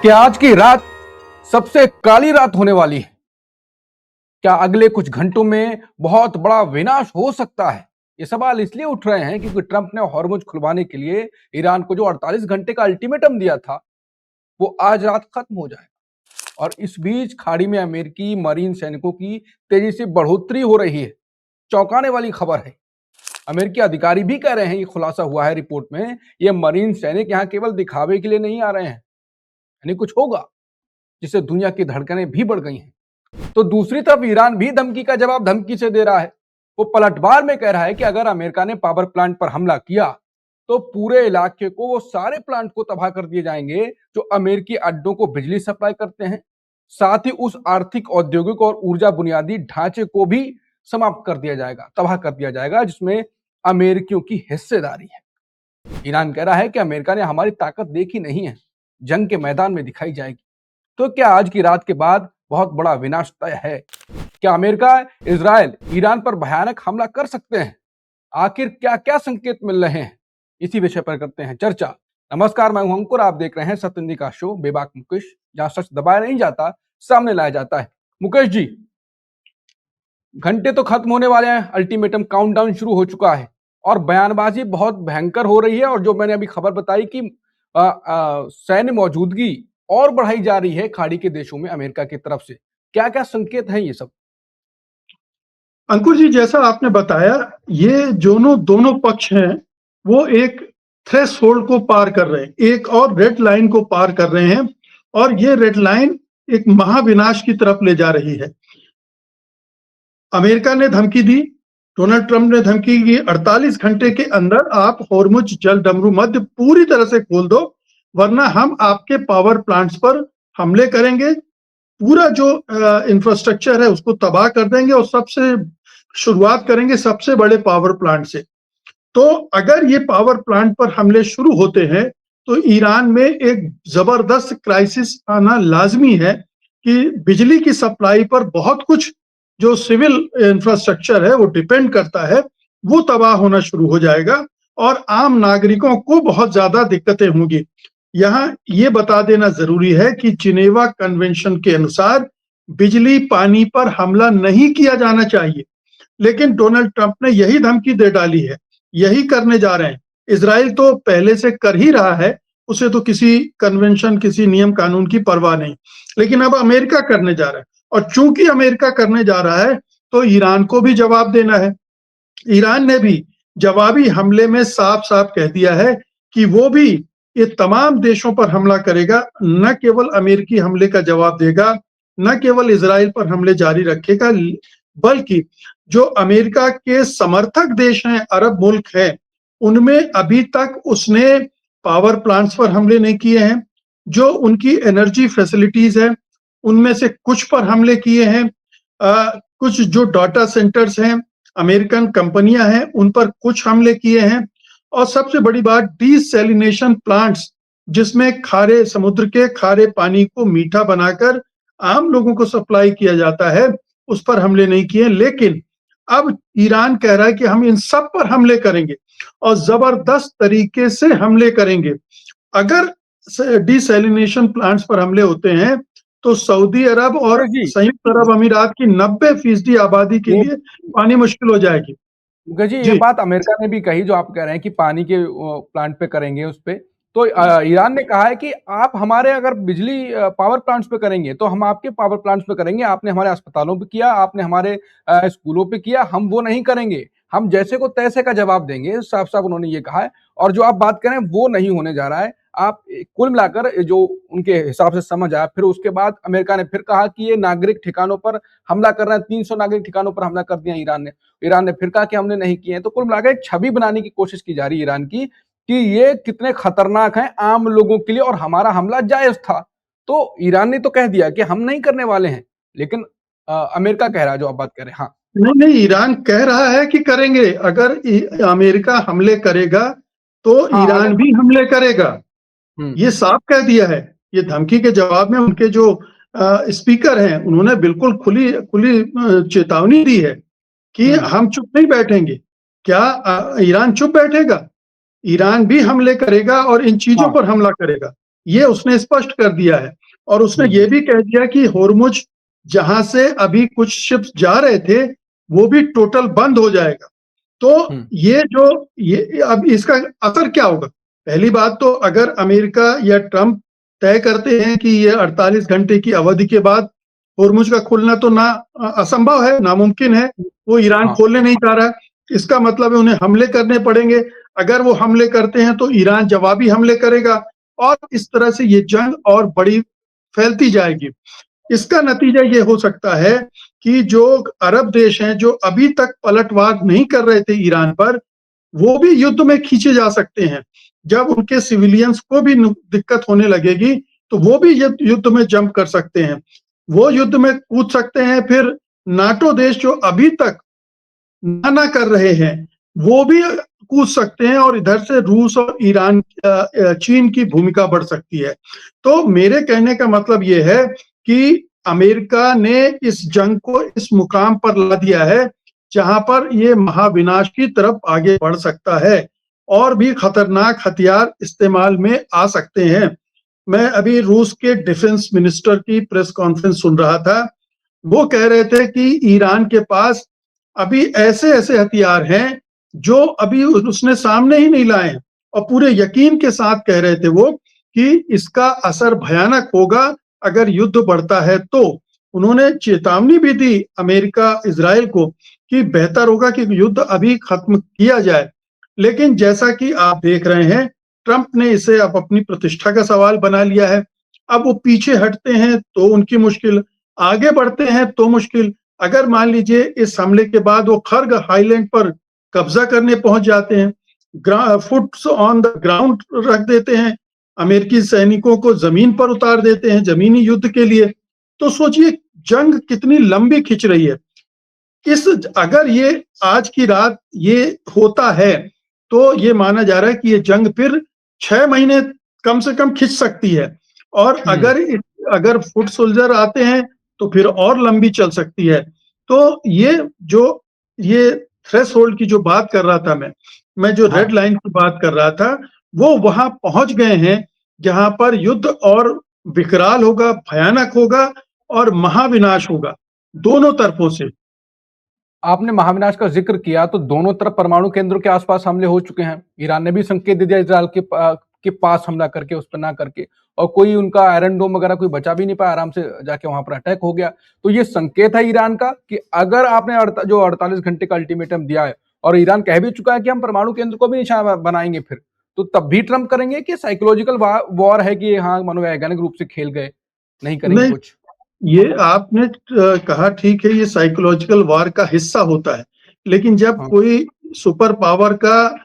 कि आज की रात सबसे काली रात होने वाली है। क्या अगले कुछ घंटों में बहुत बड़ा विनाश हो सकता है? ये सवाल इसलिए उठ रहे हैं क्योंकि ट्रंप ने हॉर्मुज खुलवाने के लिए ईरान को जो 48 घंटे का अल्टीमेटम दिया था, वो आज रात खत्म हो जाएगा। और इस बीच खाड़ी में अमेरिकी मरीन सैनिकों की तेजी से बढ़ोतरी हो रही है। चौंकाने वाली खबर है। अमेरिकी अधिकारी भी कह रहे हैं, ये खुलासा हुआ है रिपोर्ट में, ये मरीन सैनिक यहाँ केवल दिखावे के लिए नहीं आ रहे हैं, यानी कुछ होगा जिससे दुनिया की धड़कनें भी बढ़ गई हैं। तो दूसरी तरफ ईरान भी धमकी का जवाब धमकी से दे रहा है। वो पलटवार में कह रहा है कि अगर अमेरिका ने पावर प्लांट पर हमला किया तो पूरे इलाके को, वो सारे प्लांट को तबाह कर दिए जाएंगे जो अमेरिकी अड्डों को बिजली सप्लाई करते हैं। साथ ही उस आर्थिक, औद्योगिक और ऊर्जा बुनियादी ढांचे को भी समाप्त कर दिया जाएगा, तबाह कर दिया जाएगा, जिसमें अमेरिकियों की हिस्सेदारी है। ईरान कह रहा है कि अमेरिका ने हमारी ताकत देखी नहीं है, जंग के मैदान में दिखाई जाएगी। तो क्या आज की रात के बाद बहुत बड़ा विनाश तय है? क्या अमेरिका, इजराइल ईरान पर भयानक हमला कर सकते हैं? आखिर क्या क्या संकेत मिल रहे हैं? इसी विषय पर करते हैं चर्चा। नमस्कार, मैं हूं अंकुर, आप देख रहे हैं सत्येंद्र का शो बेबाक मुकेश, जहां सच दबाया नहीं जाता, सामने लाया जाता है। मुकेश जी, घंटे तो खत्म होने वाले हैं, अल्टीमेटम काउंटडाउन शुरू हो चुका है और बयानबाजी बहुत भयंकर हो रही है। और जो मैंने अभी खबर बताई कि सैन्य मौजूदगी और बढ़ाई जा रही है खाड़ी के देशों में अमेरिका की तरफ से। क्या क्या संकेत हैं ये सब? अंकुर जी, जैसा आपने बताया, ये दोनों पक्ष हैं, वो एक थ्रेशोल्ड को पार कर रहे हैं, एक और रेड लाइन को पार कर रहे हैं, और ये रेड लाइन एक महाविनाश की तरफ ले जा रही है। अमेरिका ने धमकी दी, डोनाल्ड ट्रंप ने धमकी दी, 48 घंटे के अंदर आप होर्मुज जल डमरू मध्य पूरी तरह से खोल दो, वरना हम आपके पावर प्लांट्स पर हमले करेंगे, पूरा जो इंफ्रास्ट्रक्चर है उसको तबाह कर देंगे और सबसे शुरुआत करेंगे सबसे बड़े पावर प्लांट से। तो अगर ये पावर प्लांट पर हमले शुरू होते हैं तो ईरान में एक जबरदस्त क्राइसिस आना लाजमी है कि बिजली की सप्लाई पर बहुत कुछ जो सिविल इंफ्रास्ट्रक्चर है वो डिपेंड करता है, वो तबाह होना शुरू हो जाएगा और आम नागरिकों को बहुत ज्यादा दिक्कतें होंगी। यहाँ ये बता देना जरूरी है कि जिनेवा कन्वेंशन के अनुसार बिजली पानी पर हमला नहीं किया जाना चाहिए, लेकिन डोनाल्ड ट्रंप ने यही धमकी दे डाली है, यही करने जा रहे हैं। इजराइल तो पहले से कर ही रहा है, उसे तो किसी कन्वेंशन, किसी नियम कानून की परवाह नहीं, लेकिन अब अमेरिका करने जा रहा है, और चूंकि अमेरिका करने जा रहा है तो ईरान को भी जवाब देना है। ईरान ने भी जवाबी हमले में साफ साफ कह दिया है कि वो भी ये तमाम देशों पर हमला करेगा, न केवल अमेरिकी हमले का जवाब देगा, न केवल इजराइल पर हमले जारी रखेगा, बल्कि जो अमेरिका के समर्थक देश हैं, अरब मुल्क हैं, उनमें अभी तक उसने पावर प्लांट्स पर हमले नहीं किए हैं। जो उनकी एनर्जी फैसिलिटीज है उनमें से कुछ पर हमले किए हैं। कुछ जो डाटा सेंटर्स हैं, अमेरिकन कंपनियां हैं, उन पर कुछ हमले किए हैं। और सबसे बड़ी बात, डीसैलिनेशन प्लांट्स, जिसमें खारे समुद्र के खारे पानी को मीठा बनाकर आम लोगों को सप्लाई किया जाता है, उस पर हमले नहीं किए। लेकिन अब ईरान कह रहा है कि हम इन सब पर हमले करेंगे और जबरदस्त तरीके से हमले करेंगे। अगर डीसैलिनेशन प्लांट्स पर हमले होते हैं तो सऊदी अरब और संयुक्त अरब अमीरात की 90% आबादी के लिए पानी मुश्किल हो जाएगी। जी, ये बात अमेरिका ने भी कही जो आप कह रहे हैं कि पानी के प्लांट पे करेंगे उस पे। तो ईरान ने कहा है कि आप हमारे अगर बिजली पावर प्लांट्स पे करेंगे तो हम आपके पावर प्लांट्स पे करेंगे। आपने हमारे अस्पतालों पे किया, आपने हमारे स्कूलों पे किया, हम वो नहीं करेंगे। हम जैसे को तैसे का जवाब देंगे, साफ साफ उन्होंने ये कहा है। और जो आप बात करें वो नहीं होने जा रहा है। आप कुल मिलाकर जो उनके हिसाब से समझ आया, फिर उसके बाद अमेरिका ने फिर कहा कि ये नागरिक ठिकानों पर हमला कर रहे हैं। 300 नागरिक ठिकानों पर हमला कर दिया ईरान ने फिर कहा कि हमने नहीं किए हैं। तो कुल मिलाकर एक छवि बनाने की कोशिश की जा रही है ईरान की कि ये कितने खतरनाक हैं आम लोगों के लिए और हमारा हमला जायज था। तो ईरान ने तो कह दिया कि हम नहीं करने वाले हैं, लेकिन अमेरिका कह रहा है, जो आप बात कर रहे हैं। हाँ, नहीं, ईरान कह रहा है कि करेंगे। अगर अमेरिका हमले करेगा तो ईरान भी हमले करेगा, ये साफ कह दिया है। ये धमकी के जवाब में उनके जो स्पीकर हैं, उन्होंने बिल्कुल खुली चेतावनी दी है कि हम चुप नहीं बैठेंगे। क्या ईरान चुप बैठेगा? ईरान भी हमले करेगा और इन चीजों पर हमला करेगा। ये उसने स्पष्ट कर दिया है। और उसने ये भी कह दिया कि होर्मुज जहां से अभी कुछ शिप्स जा रहे थे वो भी टोटल बंद हो जाएगा। तो ये अब इसका असर क्या होगा? पहली बात तो अगर अमेरिका या ट्रंप तय करते हैं कि ये 48 घंटे की अवधि के बाद होर्मुज का खुलना तो असंभव है, नामुमकिन है, वो ईरान हाँ। खोलने नहीं चाह रहा है। इसका मतलब है उन्हें हमले करने पड़ेंगे। अगर वो हमले करते हैं तो ईरान जवाबी हमले करेगा और इस तरह से ये जंग और बड़ी फैलती जाएगी। इसका नतीजा ये हो सकता है कि जो अरब देश हैं जो अभी तक पलटवार नहीं कर रहे थे ईरान पर, वो भी युद्ध में खींचे जा सकते हैं। जब उनके सिविलियंस को भी दिक्कत होने लगेगी तो वो भी युद्ध में जंप कर सकते हैं, वो युद्ध में कूद सकते हैं। फिर नाटो देश जो अभी तक ना कर रहे हैं वो भी कूद सकते हैं और इधर से रूस और ईरान चीन की भूमिका बढ़ सकती है। तो मेरे कहने का मतलब ये है कि अमेरिका ने इस जंग को इस मुकाम पर ला दिया है जहां पर ये महाविनाश की तरफ आगे बढ़ सकता है और भी खतरनाक हथियार इस्तेमाल में आ सकते हैं। मैं अभी रूस के डिफेंस मिनिस्टर की प्रेस कॉन्फ्रेंस सुन रहा था। वो कह रहे थे कि ईरान के पास अभी ऐसे ऐसे हथियार हैं जो अभी उसने सामने ही नहीं लाए हैं और पूरे यकीन के साथ कह रहे थे वो कि इसका असर भयानक होगा अगर युद्ध बढ़ता है। तो उन्होंने चेतावनी भी दी अमेरिका इजराइल को कि बेहतर होगा कि युद्ध अभी खत्म किया जाए। लेकिन जैसा कि आप देख रहे हैं ट्रंप ने इसे अब अपनी प्रतिष्ठा का सवाल बना लिया है। अब वो पीछे हटते हैं तो उनकी मुश्किल, आगे बढ़ते हैं तो मुश्किल। अगर मान लीजिए इस हमले के बाद वो खर्ग हाईलैंड पर कब्जा करने पहुंच जाते हैं, फुट्स ऑन द ग्राउंड रख देते हैं, अमेरिकी सैनिकों को जमीन पर उतार देते हैं जमीनी युद्ध के लिए, तो सोचिए जंग कितनी लंबी खिंच रही है। इस अगर ये आज की रात ये होता है तो ये माना जा रहा है कि ये जंग फिर 6 महीने कम से कम खिंच सकती है। और अगर फुट सोल्जर आते हैं तो फिर और लंबी चल सकती है। तो ये थ्रेशोल्ड की जो बात कर रहा था मैं जो हाँ। रेड लाइन की बात कर रहा था वो वहां पहुंच गए हैं जहां पर युद्ध और विकराल होगा, भयानक होगा और महाविनाश होगा दोनों तरफों से। आपने महाविनाश का जिक्र किया तो दोनों तरफ परमाणु केंद्रों के आसपास हमले हो चुके हैं। ईरान ने भी संकेत दे दिया इजराइल के पास हमला करके, उस पर ना करके, और कोई उनका आयरन डोम वगैरह कोई बचा भी नहीं पाया, आराम से जाके वहां पर अटैक हो गया। तो ये संकेत है ईरान का कि अगर आपने जो 48 घंटे का अल्टीमेटम दिया है और ईरान कह भी चुका है कि हम परमाणु केंद्र को भी निशाना बनाएंगे, फिर तो तब भी ट्रंप करेंगे कि साइकोलॉजिकल वॉर है कि हाँ मनोवैज्ञानिक रूप से खेल गए, नहीं करेंगे नहीं, कुछ? ये आपने कहा ठीक है, ये साइकोलॉजिकल वार का हिस्सा होता है। लेकिन जब हाँ। कोई सुपर पावर का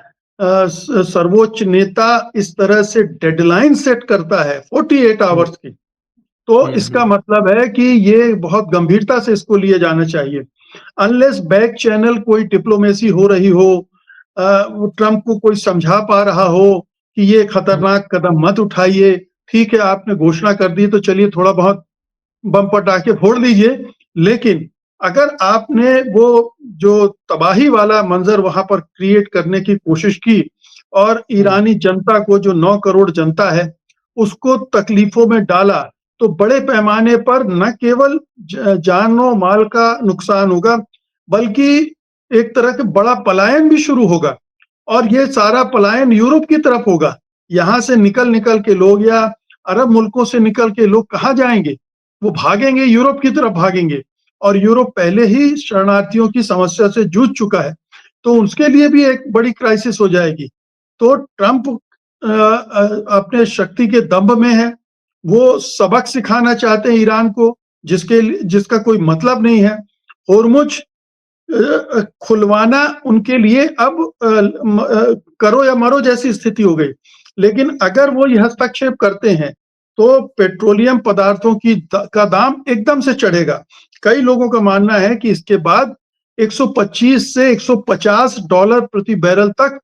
सर्वोच्च नेता इस तरह से डेडलाइन सेट करता है 48 हम्म। आवर्स की, तो इसका हम्म। मतलब है कि ये बहुत गंभीरता से इसको लिए जाना चाहिए। अनलेस बैक चैनल कोई डिप्लोमेसी हो रही हो, ट्रंप को कोई समझा पा रहा हो कि ये हम्म। खतरनाक कदम मत उठाइए, ठीक है आपने घोषणा कर दी तो चलिए थोड़ा बहुत बम पटाखे फोड़ दीजिए। लेकिन अगर आपने वो जो तबाही वाला मंजर वहां पर क्रिएट करने की कोशिश की और हम्म। ईरानी जनता को, जो 9 करोड़ जनता है, उसको तकलीफों में डाला, तो बड़े पैमाने पर न केवल जानो माल का नुकसान होगा बल्कि एक तरह के बड़ा पलायन भी शुरू होगा। और ये सारा पलायन यूरोप की तरफ होगा। यहां से निकल निकल के लोग या अरब मुल्कों से निकल के लोग कहाँ जाएंगे? वो भागेंगे, यूरोप की तरफ भागेंगे। और यूरोप पहले ही शरणार्थियों की समस्या से जूझ चुका है, तो उसके लिए भी एक बड़ी क्राइसिस हो जाएगी। तो ट्रंप अपने शक्ति के दंभ में है, वो सबक सिखाना चाहते हैं ईरान को जिसका कोई मतलब नहीं है। होर्मुज खुलवाना उनके लिए अब करो या मरो जैसी स्थिति हो गई। लेकिन अगर वो ये हस्तक्षेप करते हैं तो पेट्रोलियम पदार्थों का दाम एकदम से चढ़ेगा। कई लोगों का मानना है कि इसके बाद 125 से $150 प्रति बैरल तक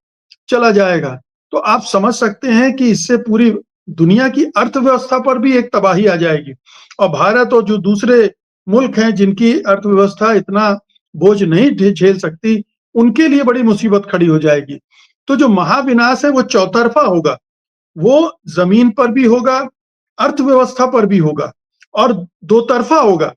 चला जाएगा। तो आप समझ सकते हैं कि इससे पूरी दुनिया की अर्थव्यवस्था पर भी एक तबाही आ जाएगी। और भारत और जो दूसरे मुल्क हैं जिनकी अर्थव्यवस्था इतना बोझ नहीं झेल सकती, उनके लिए बड़ी मुसीबत खड़ी हो जाएगी। तो जो महाविनाश है वो चौतरफा होगा। वो जमीन पर भी होगा, अर्थव्यवस्था पर भी होगा और दो तरफा होगा।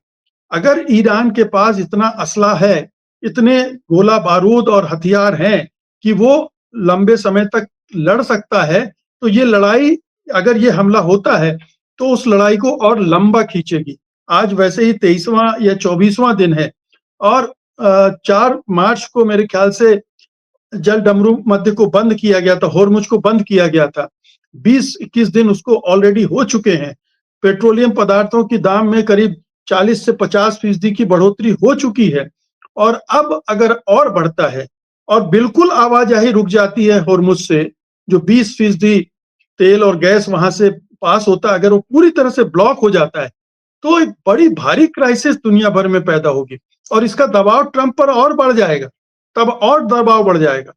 अगर ईरान के पास इतना असला है, इतने गोला बारूद और हथियार हैं कि वो लंबे समय तक लड़ सकता है, तो ये लड़ाई, अगर ये हमला होता है तो उस लड़ाई को और लंबा खींचेगी। आज वैसे ही 23वां या 24वां दिन है और 4 मार्च को मेरे ख्याल से जल डमरू मध्य को बंद किया गया था, होर्मुज को बंद किया गया था। 20-21 दिन उसको ऑलरेडी हो चुके हैं। पेट्रोलियम पदार्थों की दाम में करीब 40 से 50% की बढ़ोतरी हो चुकी है और अब अगर और बढ़ता है और बिल्कुल आवाजाही रुक जाती है होर्मुज से, जो 20% तेल और गैस वहां से पास होता है, अगर वो पूरी तरह से ब्लॉक हो जाता है तो एक बड़ी भारी क्राइसिस दुनिया भर में पैदा होगी और इसका दबाव ट्रंप पर और बढ़ जाएगा, तब और दबाव बढ़ जाएगा।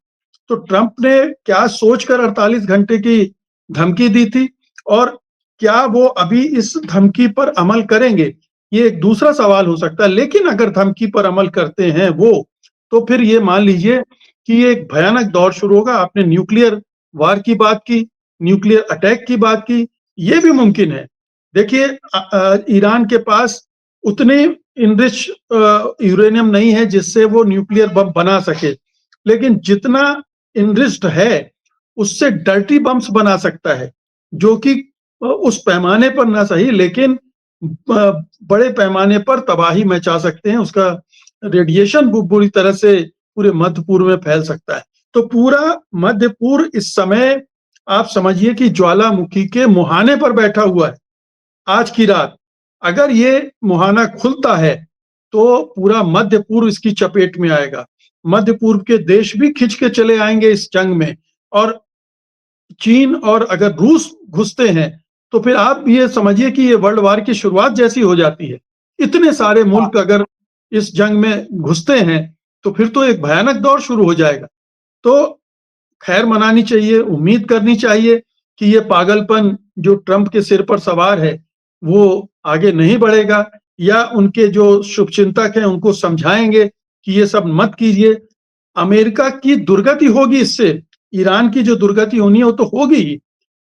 तो ट्रंप ने क्या सोचकर 48 घंटे की धमकी दी थी और क्या वो अभी इस धमकी पर अमल करेंगे, ये एक दूसरा सवाल हो सकता है। लेकिन अगर धमकी पर अमल करते हैं वो, तो फिर ये मान लीजिए कि ये एक भयानक दौर शुरू होगा। आपने न्यूक्लियर वार की बात की, न्यूक्लियर अटैक की बात की, ये भी मुमकिन है। देखिए ईरान के पास उतने इनरिच यूरेनियम नहीं है जिससे वो न्यूक्लियर बम बना सके, लेकिन जितना इनरिच्ड है उससे डर्टी बम्स बना सकता है, जो कि उस पैमाने पर ना सही लेकिन बड़े पैमाने पर तबाही मचा सकते हैं। उसका रेडिएशन बुरी तरह से पूरे मध्य पूर्व में फैल सकता है। तो पूरा मध्य पूर्व इस समय आप समझिए कि ज्वालामुखी के मुहाने पर बैठा हुआ है। आज की रात अगर ये मुहाना खुलता है तो पूरा मध्य पूर्व इसकी चपेट में आएगा। मध्य पूर्व के देश भी खिंच के चले आएंगे इस जंग में और चीन और अगर रूस घुसते हैं तो फिर आप ये समझिए कि ये वर्ल्ड वार की शुरुआत जैसी हो जाती है। इतने सारे मुल्क अगर इस जंग में घुसते हैं तो फिर तो एक भयानक दौर शुरू हो जाएगा। तो खैर मनानी चाहिए, उम्मीद करनी चाहिए कि ये पागलपन जो ट्रंप के सिर पर सवार है वो आगे नहीं बढ़ेगा, या उनके जो शुभचिंतक हैं उनको समझाएंगे कि ये सब मत कीजिए। अमेरिका की दुर्गति होगी इससे, ईरान की जो दुर्गति होनी है वो तो होगी ही,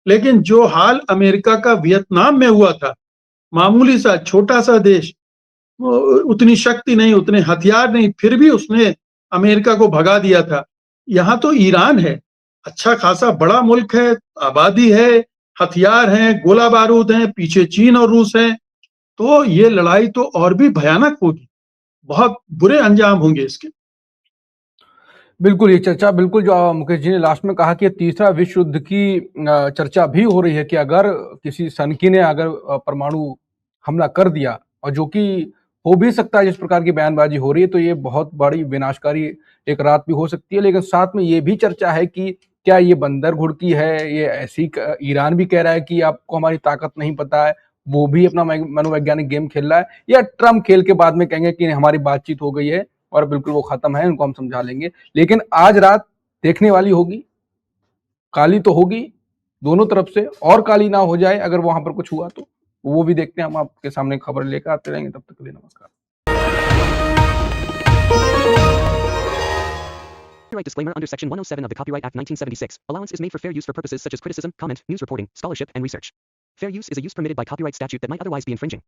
लेकिन जो हाल अमेरिका का वियतनाम में हुआ था, मामूली सा छोटा सा देश, उतनी शक्ति नहीं, उतने हथियार नहीं, फिर भी उसने अमेरिका को भगा दिया था। यहाँ तो ईरान है, अच्छा खासा बड़ा मुल्क है, आबादी है, हथियार हैं, गोला बारूद हैं, पीछे चीन और रूस है। तो ये लड़ाई तो और भी भयानक होगी, बहुत बुरे अंजाम होंगे इसके। बिल्कुल, ये चर्चा बिल्कुल जो मुकेश जी ने लास्ट में कहा कि तीसरा विश्व युद्ध की चर्चा भी हो रही है कि अगर किसी सनकी ने अगर परमाणु हमला कर दिया, और जो कि हो भी सकता है जिस प्रकार की बयानबाजी हो रही है, तो ये बहुत बड़ी विनाशकारी एक रात भी हो सकती है। लेकिन साथ में ये भी चर्चा है कि क्या ये बंदर घुड़की है, ये ऐसी ईरान भी कह रहा है कि आपको हमारी ताकत नहीं पता है, वो भी अपना मनोवैज्ञानिक गेम खेल रहा है, या ट्रम्प खेल के बाद में कहेंगे कि हमारी बातचीत हो गई है और बिल्कुल वो खत्म है, उनको हम समझा लेंगे। लेकिन आज रात देखने वाली होगी, काली तो होगी दोनों तरफ से, और काली ना हो जाए अगर वहां पर कुछ हुआ तो वो भी देखते हैं। हम आपके सामने खबर लेकर आते रहेंगे, तब तक के लिए नमस्कार। Copyright disclaimer under Section 107 of the Copyright Act 1976. Allowance is made for fair use for purposes such as criticism, comment, news reporting, scholarship, and research. Fair use is a use permitted by copyright statute that might otherwise be infringing.